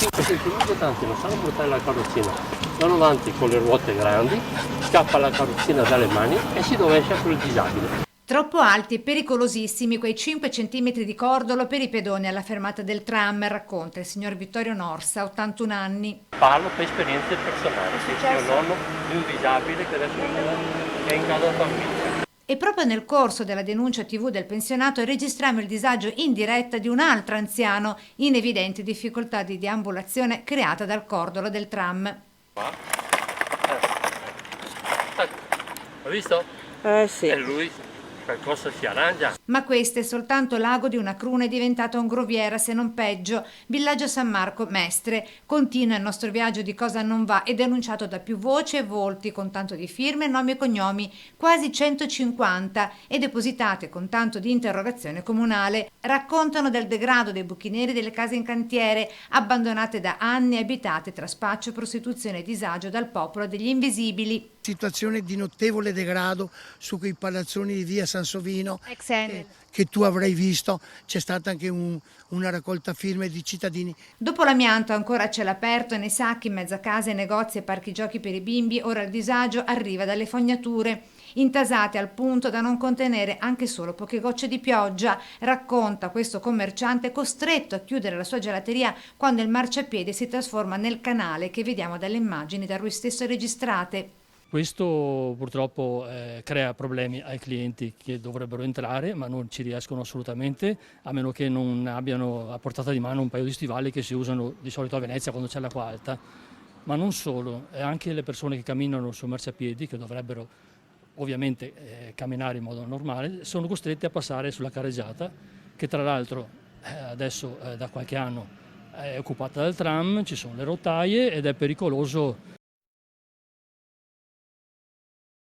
5 cm tanti non sanno portare la carrozzina, vanno avanti con le ruote grandi, scappa la carrozzina dalle mani e si rovescia sul disabile. Troppo alti e pericolosissimi quei 5 centimetri di cordolo per i pedoni alla fermata del tram, racconta il signor Vittorio Norsa, 81 anni. Parlo per esperienze personali, io nonno di un disabile che adesso è in casa famiglia. E proprio nel corso della denuncia TV del pensionato registriamo il disagio in diretta di un altro anziano in evidente difficoltà di deambulazione creata dal cordolo del tram. Hai visto? Sì. E lui qualcosa si arrangia. Ma questo è soltanto l'ago di una cruna diventata un groviera, se non peggio. Villaggio San Marco, Mestre. Continua il nostro viaggio di cosa non va e denunciato da più voci e volti, con tanto di firme, nomi e cognomi, quasi 150, e depositate con tanto di interrogazione comunale. Raccontano del degrado dei buchi neri delle case in cantiere, abbandonate da anni e abitate tra spaccio, prostituzione e disagio dal popolo degli invisibili. Situazione di notevole degrado su quei palazzoni di via Sansovino Ex Enel. che tu avrai visto, c'è stata anche una raccolta firme di cittadini. Dopo l'amianto ancora a cielo aperto nei sacchi in mezzo a case, negozi e parchi giochi per i bimbi, ora il disagio arriva dalle fognature, intasate al punto da non contenere anche solo poche gocce di pioggia, racconta questo commerciante costretto a chiudere la sua gelateria quando il marciapiede si trasforma nel canale che vediamo dalle immagini da lui stesso registrate. Questo purtroppo crea problemi ai clienti che dovrebbero entrare ma non ci riescono assolutamente, a meno che non abbiano a portata di mano un paio di stivali che si usano di solito a Venezia quando c'è l'acqua alta. Ma non solo, anche le persone che camminano sul marciapiedi, che dovrebbero ovviamente camminare in modo normale, sono costrette a passare sulla carreggiata, che tra l'altro adesso da qualche anno è occupata dal tram, ci sono le rotaie ed è pericoloso